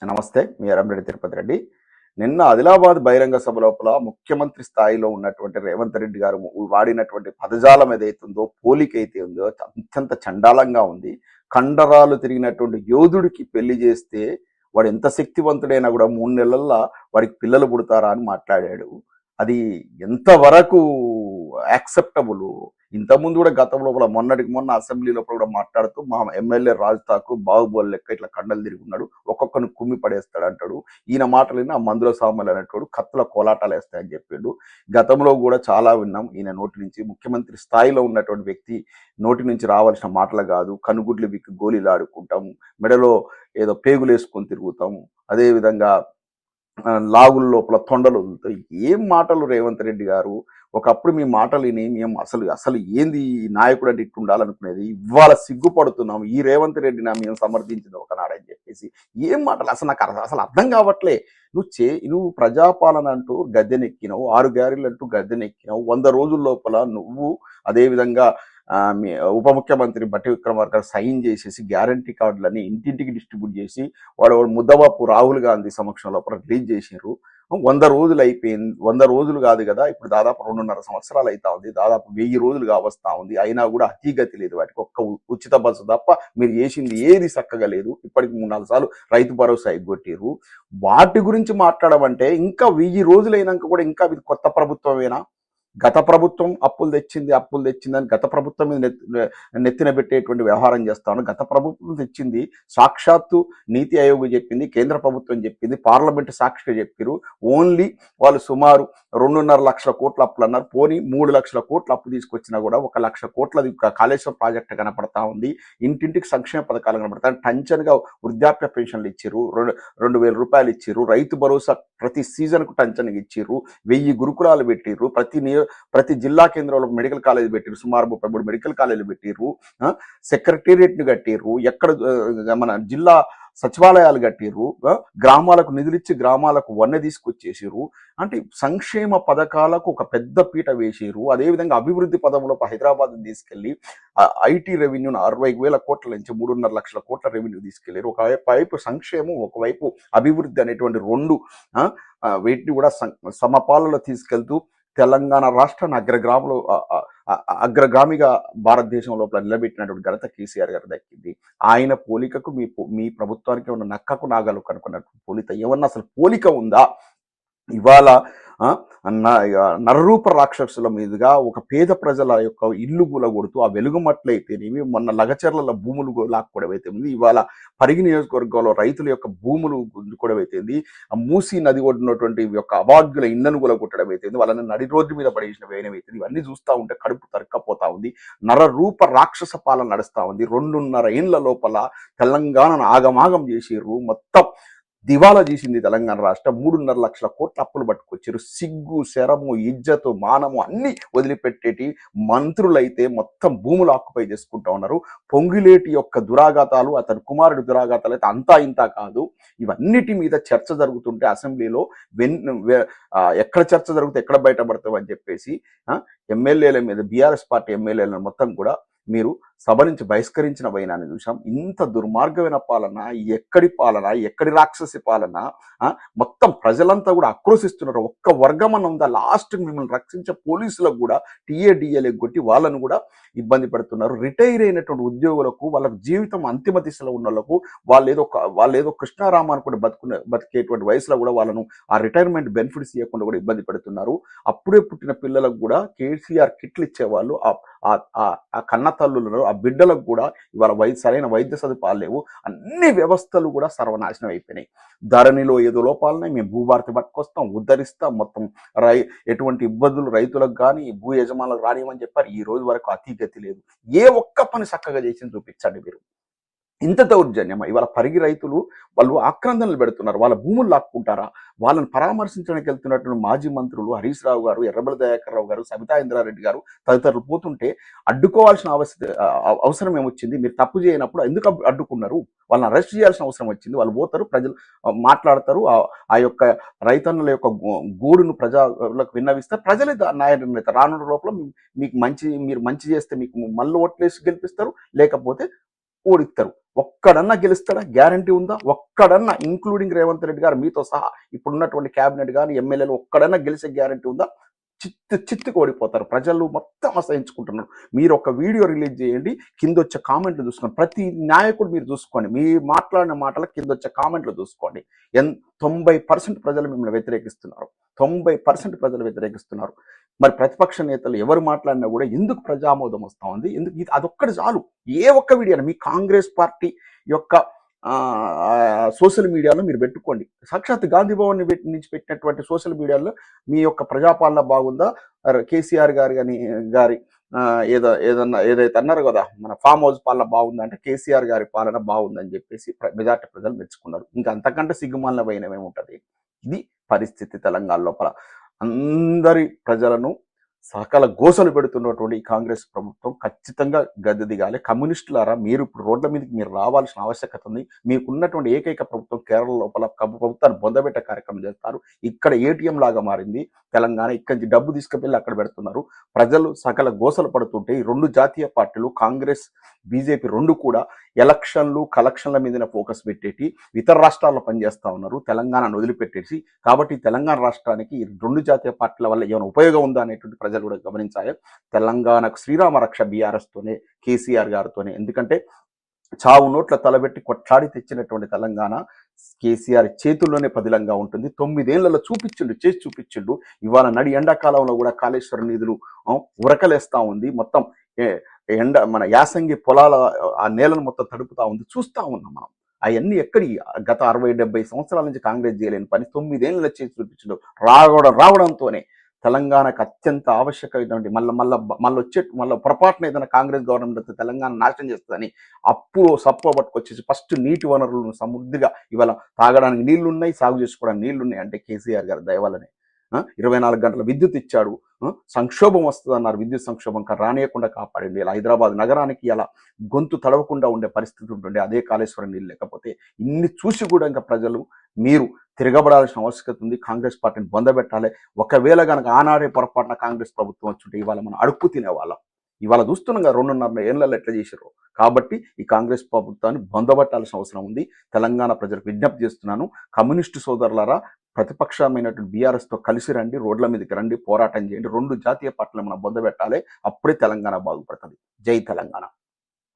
నమస్తే. మీ ఎర్రంరెడ్డి తిరుపతి రెడ్డి. నిన్న ఆదిలాబాద్ బహిరంగ సభ లోపల ముఖ్యమంత్రి స్థాయిలో ఉన్నటువంటి రేవంత్ రెడ్డి గారు వాడినటువంటి పదజాలం ఏదైతుందో, పోలికైతే ఉందో అత్యంత చండాలంగా ఉంది. కండరాలు తిరిగినటువంటి యోధుడికి పెళ్లి చేస్తే వాడు ఎంత శక్తివంతుడైనా కూడా 3 నెలల్లో వాడికి పిల్లలు పుడతారా అని మాట్లాడాడు. అది ఎంతవరకు యాక్సెప్టబుల్? ఇంతకుముందు కూడా గతం లోపల మొన్నటికి మొన్న అసెంబ్లీ లోపల కూడా మాట్లాడుతూ మా ఎమ్మెల్యే రాజ్ ఠాకూర్ బాహుబలి లెక్క ఇట్లా కండలు తిరిగి ఉన్నాడు, ఒక్కొక్కరిని కుమ్మి పడేస్తాడు అంటాడు. ఈయన మాటలు ఆ మందుల సామాన్లు అనేటోడు కత్తుల కోలాటాలు వేస్తాయని చెప్పిండు. గతంలో కూడా చాలా విన్నాం ఈయన నోటి నుంచి. ముఖ్యమంత్రి స్థాయిలో ఉన్నటువంటి వ్యక్తి నోటి నుంచి రావాల్సిన మాటలు కాదు. కనుగుడ్లు విక్కి గోళీలు ఆడుకుంటాము, మెడలో ఏదో పేగులు వేసుకొని తిరుగుతాము, అదేవిధంగా లాగుల లోపల తొండలు వదులుతాయి. ఏం మాటలు రేవంత్ రెడ్డి గారు! ఒకప్పుడు మీ మాటలు విని మేము అసలు అసలు ఏంది ఈ నాయకుడు అంటే ఇట్టు ఉండాలనుకునేది. ఇవాళ సిగ్గుపడుతున్నాం ఈ రేవంత్ రెడ్డిని మేము సమర్థించింది ఒకనాడని చెప్పేసి. ఏం మాటలు అసలు నాకు అసలు అర్థం కావట్లే. నువ్వు ప్రజాపాలన అంటూ గద్దెనెక్కినావు, 6 గ్యారెలు అంటూ గద్దెనెక్కినావు. 100 రోజుల లోపల నువ్వు అదేవిధంగా మీ ఉప ముఖ్యమంత్రి బట్టి విక్రమార్క సైన్ చేసేసి గ్యారంటీ కార్డులని ఇంటింటికి డిస్ట్రిబ్యూట్ చేసి వాడు ముద్దబాపు రాహుల్ గాంధీ సమక్షంలో రిలీజ్ చేసినారు. 100 రోజులు అయిపోయింది. 100 రోజులు కాదు కదా, ఇప్పుడు దాదాపు 2.5 సంవత్సరాలు అవుతా ఉంది. దాదాపు 1000 రోజులు కావస్తా ఉంది. అయినా కూడా అతిగతి లేదు వాటికి. ఒక్క ఉచిత బస్సు తప్ప మీరు చేసింది ఏది చక్కగా లేదు. ఇప్పటికి 3-4 సార్లు రైతు భరోసా ఎగ్గొట్టారు. వాటి గురించి మాట్లాడమంటే ఇంకా 1000 రోజులైనాక కూడా ఇంకా ఇది కొత్త ప్రభుత్వమేనా? గత ప్రభుత్వం అప్పులు తెచ్చిందని గత ప్రభుత్వం మీద నెత్తిన పెట్టేటువంటి వ్యవహారం చేస్తాను. గత ప్రభుత్వం తెచ్చింది సాక్షాత్తు నీతి ఆయోగ్ చెప్పింది, కేంద్ర ప్రభుత్వం చెప్పింది, పార్లమెంటు సాక్షిగా చెప్పారు. ఓన్లీ వాళ్ళు సుమారు 2.5 లక్షల కోట్ల అప్పులు అన్నారు. పోనీ 3 లక్షల కోట్ల అప్పు తీసుకొచ్చినా కూడా 1 లక్ష కోట్లది కాళేశ్వరం ప్రాజెక్టు కనపడతా ఉంది. ఇంటింటికి సంక్షేమ పథకాలు కనపడతాయి. టంచన్గా వృద్ధాప్య పెన్షన్లు ఇచ్చారు, 2,000 రూపాయలు ఇచ్చారు. రైతు భరోసా ప్రతి సీజన్కు టంచన్గా ఇచ్చారు. 1000 గురుకులాలు పెట్టిర్రు. ప్రతి జిల్లా కేంద్రంలో మెడికల్ కాలేజ్ పెట్టిరు. సుమారు 33 మెడికల్ కాలేజీలు పెట్టిర్రు. సెక్రటేరియట్ని కట్టిర్రు. ఎక్కడ మన జిల్లా సచివాలయాలు కట్టిర్రు. గ్రామాలకు నిధులిచ్చి గ్రామాలకు వన్నె తీసుకొచ్చేసారు. అంటే సంక్షేమ పథకాలకు ఒక పెద్ద పీట వేసారు. అదేవిధంగా అభివృద్ధి పదంలో హైదరాబాద్ తీసుకెళ్లి ఐటీ రెవెన్యూను 60,000 కోట్ల నుంచి 3.5 లక్షల కోట్ల రెవెన్యూ తీసుకెళ్లారు. ఒకవైపు సంక్షేమం, ఒకవైపు అభివృద్ధి అనేటువంటి రెండు వీటిని కూడా సమపాలలో తీసుకెళ్తూ తెలంగాణ రాష్ట్రాన్ని అగ్రగామిగా భారతదేశం లోపల నిలబెట్టినటువంటి ఘనత కేసీఆర్ గారు దక్కింది. ఆయన పోలికకు మీ ప్రభుత్వానికి ఉన్న నక్కకు నాగలు కనుక్కున్నటువంటి పోలిక ఏమన్నా అసలు పోలిక ఉందా? ఇవాళ నరరూప రాక్షసుల మీదుగా ఒక పేద ప్రజల యొక్క ఇల్లు కూలగొడుతూ ఆ వెలుగుమట్లయితేనేమి, మొన్న లగచర్ల భూములు లాక్కోవడం ఉంది. ఇవాళ పరిగి నియోజకవర్గంలో రైతుల యొక్క భూములు గుంజుకోవడం అయితేంది. ఆ మూసీ నది ఒడ్డున్నటువంటి యొక్క అభాగ్యుల ఇళ్లను కూలగొట్టడం అయితేంది. వాళ్ళని నడి రోడ్డు మీద పడేసిన వేయడం అయితేంది. ఇవన్నీ చూస్తూ ఉంటే కడుపు తరక్కపోతా ఉంది. నరరూప రాక్షస పాలన నడుస్తూ ఉంది. 2.5 ఏళ్ల లోపల తెలంగాణను ఆగమాగం చేసిర్రు. మొత్తం దివాలా చేసింది తెలంగాణ రాష్ట్రం. 3.5 లక్షల కోట్ల అప్పులు పట్టుకొచ్చారు. సిగ్గు, శరము, ఇజ్జతు, మానము అన్ని వదిలిపెట్టేటి మంత్రులైతే మొత్తం భూములు ఆక్యుపై చేసుకుంటా ఉన్నారు. పొంగిలేటి యొక్క దురాఘాతాలు, అతని కుమారుడి దురాఘాతాలు అయితే అంతా ఇంతా కాదు. ఇవన్నిటి మీద చర్చ జరుగుతుంటే అసెంబ్లీలో ఎక్కడ చర్చ జరిగితే ఎక్కడ బయటపడతామని చెప్పేసి ఎమ్మెల్యేల మీద, బీఆర్ఎస్ పార్టీ ఎమ్మెల్యేలను మొత్తం కూడా మీరు సభ నుంచి బహిష్కరించిన వైనాన్ని చూసాం. ఇంత దుర్మార్గమైన పాలన, ఎక్కడి రాక్షసి పాలన! మొత్తం ప్రజలంతా కూడా ఆక్రోశిస్తున్నారు. ఒక్క వర్గం అన్న ఉందా? లాస్ట్ మిమ్మల్ని రక్షించే పోలీసులకు కూడా టీఏడిఏలకు కొట్టి వాళ్ళను కూడా ఇబ్బంది పెడుతున్నారు. రిటైర్ అయినటువంటి ఉద్యోగులకు, వాళ్ళకు జీవితం అంతిమ దిశలో ఉన్న వాళ్ళు ఏదో కృష్ణారామాన్ని కూడా బతికేటువంటి వయసులో కూడా వాళ్ళను ఆ రిటైర్మెంట్ బెనిఫిట్స్ ఇవ్వకుండా కూడా ఇబ్బంది పెడుతున్నారు. అప్పుడే పుట్టిన పిల్లలకు కూడా కేసీఆర్ కిట్లు ఇచ్చేవాళ్ళు. ఆ కన్న తల్లులను, ఆ బిడ్డలకు కూడా ఇవాళ సరైన వైద్య సదుపాయాలు లేవు. అన్ని వ్యవస్థలు కూడా సర్వనాశనం అయిపోయినాయి. ధరణిలో ఏదో లోపాలనే మేము భూభారతి పట్టుకొస్తాం, ఉద్ధరిస్తాం, మొత్తం ఎటువంటి ఇబ్బందులు రైతులకు కానీ భూ యజమానులకు రానివ్వని చెప్పారు. ఈ రోజు వరకు అతిగతి లేదు. ఏ ఒక్క పని చక్కగా చేసింది చూపించండి మీరు. ఇంత దౌర్జన్యమా? ఇవాళ పరిగి రైతులు వాళ్ళు ఆక్రందనలు పెడుతున్నారు. వాళ్ళ భూములు లాక్కుంటారా? వాళ్ళని పరామర్శించడానికి వెళ్తున్నటువంటి మాజీ మంత్రులు హరీష్ రావు గారు, ఎర్రబెల్లి దయాకర్ రావు గారు, సబితా ఇంద్రారెడ్డి గారు తదితరులు పోతుంటే అడ్డుకోవాల్సిన అవసరం ఏమొచ్చింది? మీరు తప్పు చేయనప్పుడు ఎందుకు అడ్డుకున్నారు? వాళ్ళని అరెస్ట్ చేయాల్సిన అవసరం వచ్చింది. వాళ్ళు పోతారు, ప్రజలు మాట్లాడతారు, ఆ యొక్క రైతన్నుల యొక్క గోడును ప్రజలకు విన్నవిస్తారు. ప్రజలే న్యాయ నిర్ణయిత. రానున్న లోపల మీరు మంచి చేస్తే మీకు మళ్ళీ ఓట్లేసి గెలిపిస్తారు, లేకపోతే ఓడిస్తారు. ఒక్కడన్నా గెలుస్తాడా? గ్యారంటీ ఉందా? ఒక్కడన్నా ఇంక్లూడింగ్ రేవంత్ రెడ్డి గారు మీతో సహా ఇప్పుడున్నటువంటి క్యాబినెట్ కానీ ఎమ్మెల్యేలు ఒక్కడన్నా గెలిచే గ్యారంటీ ఉందా? చిత్తుకు ఓడిపోతారు. ప్రజలు మొత్తం అసహించుకుంటున్నారు. మీరు ఒక వీడియో రిలీజ్ చేయండి, కింద వచ్చే కామెంట్లు చూసుకోండి. ప్రతి నాయకుడు మీరు చూసుకోండి, మీ మాట్లాడిన మాటల కింద వచ్చే కామెంట్లు చూసుకోండి. 90% ప్రజలు మిమ్మల్ని వ్యతిరేకిస్తున్నారు. 90% ప్రజలు వ్యతిరేకిస్తున్నారు. మరి ప్రతిపక్ష నేతలు ఎవరు మాట్లాడినా కూడా ఎందుకు ప్రజామోదం వస్తూ ఉంది? ఎందుకు? అదొక్కటి చాలు. ఏ ఒక్క వీడియో మీ కాంగ్రెస్ పార్టీ యొక్క సోషల్ మీడియాలో మీరు పెట్టుకోండి. సాక్షాత్ గాంధీ భవన్ నుంచి పెట్టినటువంటి సోషల్ మీడియాలో మీ యొక్క ప్రజాపాలన బాగుందా, కేసీఆర్ గారి ఏదైతే అన్నారు కదా, మన ఫామ్ హౌస్ పాలన బాగుందా అంటే కేసీఆర్ గారి పాలన బాగుందని చెప్పేసి మెజార్టీ ప్రజలు మెచ్చుకున్నారు. ఇంకా అంతకంటే సిగ్గుమాలిన పోయినమేముంటది? ఇది పరిస్థితి తెలంగాణ లోపల. అందరి ప్రజలను సకల గోసలు పెడుతున్నటువంటి ఈ కాంగ్రెస్ ప్రభుత్వం ఖచ్చితంగా గద్దె దిగాలి. కమ్యూనిస్టులారా, మీరు ఇప్పుడు రోడ్ల మీదకి మీరు రావాల్సిన ఆవశ్యకత ఉంది. మీకున్నటువంటి ఏకైక ప్రభుత్వం కేరళ లోపల ప్రభుత్వాన్ని బొందబెట్టే కార్యక్రమం చేస్తారు. ఇక్కడ ఏటీఎం లాగా మారింది తెలంగాణ. ఇక్కడి నుంచి డబ్బు తీసుకువెళ్ళి అక్కడ పెడుతున్నారు. ప్రజలు సకల గోసలు పడుతుంటే ఈ రెండు జాతీయ పార్టీలు కాంగ్రెస్ బీజేపీ రెండు కూడా ఎలక్షన్లు కలెక్షన్ల మీద ఫోకస్ పెట్టేటి ఇతర రాష్ట్రాల్లో పనిచేస్తూ ఉన్నారు, తెలంగాణను వదిలిపెట్టేసి. కాబట్టి తెలంగాణ రాష్ట్రానికి ఈ రెండు జాతీయ పార్టీల వల్ల ఏమైనా ఉపయోగం ఉందా అనేటువంటి ప్రజలు కూడా గమనించాలి. తెలంగాణకు శ్రీరామ రక్ష బీఆర్ఎస్తోనే, కేసీఆర్ గారితోనే. ఎందుకంటే చావు నోట్ల తలబెట్టి కొట్లాడి తెచ్చినటువంటి తెలంగాణ కేసీఆర్ చేతుల్లోనే పదిలంగా ఉంటుంది. 9 ఏళ్లలో చేసి చూపించిండు. ఇవాళ నడి ఎండాకాలంలో కూడా కాళేశ్వరం నిధులు ఉరకలేస్తా ఉంది. మొత్తం మన యాసంగి పొలాల ఆ నేలను మొత్తం తడుపుతా ఉంది. చూస్తా ఉన్నాం మనం. అవన్నీ ఎక్కడి గత 60-70 సంవత్సరాల నుంచి కాంగ్రెస్ చేయలేని పని 9 ఏళ్ళలో చేసి చూపించిండు. రావడంతోనే తెలంగాణకు అత్యంత ఆవశ్యకమైనటువంటి మళ్ళీ పొరపాటున ఏదైనా కాంగ్రెస్ గవర్నమెంట్ తెలంగాణ నాశనం చేస్తుందని సప్పు పట్టుకొచ్చేసి ఫస్ట్ నీటి వనరులను సమృద్ధిగా ఇవాళ తాగడానికి నీళ్లున్నాయి, సాగు చేసుకోవడానికి నీళ్లున్నాయి అంటే కేసీఆర్ గారి దయవల్లనే. 24 గంటల విద్యుత్ ఇచ్చాడు. సంక్షోభం వస్తుంది అన్నారు, విద్యుత్ సంక్షోభం రానియకుండా కాపాడింది. ఇలా హైదరాబాద్ నగరానికి ఇలా గొంతు తడవకుండా ఉండే పరిస్థితి ఉంటుండే అదే కాళేశ్వరం నీళ్ళు లేకపోతే. ఇన్ని చూసి కూడా ఇంకా ప్రజలు మీరు తిరగబడాల్సిన ఆవశ్యకత ఉంది. కాంగ్రెస్ పార్టీని బొందబెట్టాలి. ఒకవేళ కనుక ఆనాడే పొరపాటున కాంగ్రెస్ ప్రభుత్వం వచ్చుంటే ఇవాళ మనం అడుక్కు తినేవాళ్ళం. ఇవాళ చూస్తున్నాం కదా 2.5 ఏళ్ళలో ఎట్లా చేశారు. కాబట్టి ఈ కాంగ్రెస్ ప్రభుత్వాన్ని బొందబట్టాల్సిన అవసరం ఉంది. తెలంగాణ ప్రజలకు విజ్ఞప్తి చేస్తున్నాను. కమ్యూనిస్టు సోదరులారా, ప్రతిపక్షమైనటువంటి బీఆర్ఎస్తో కలిసి రండి, రోడ్ల మీదకి రండి, పోరాటం చేయండి. రెండు జాతీయ పార్టీలు మనం బొందబెట్టాలి. అప్పుడే తెలంగాణ బాగుపడుతుంది. జై తెలంగాణ.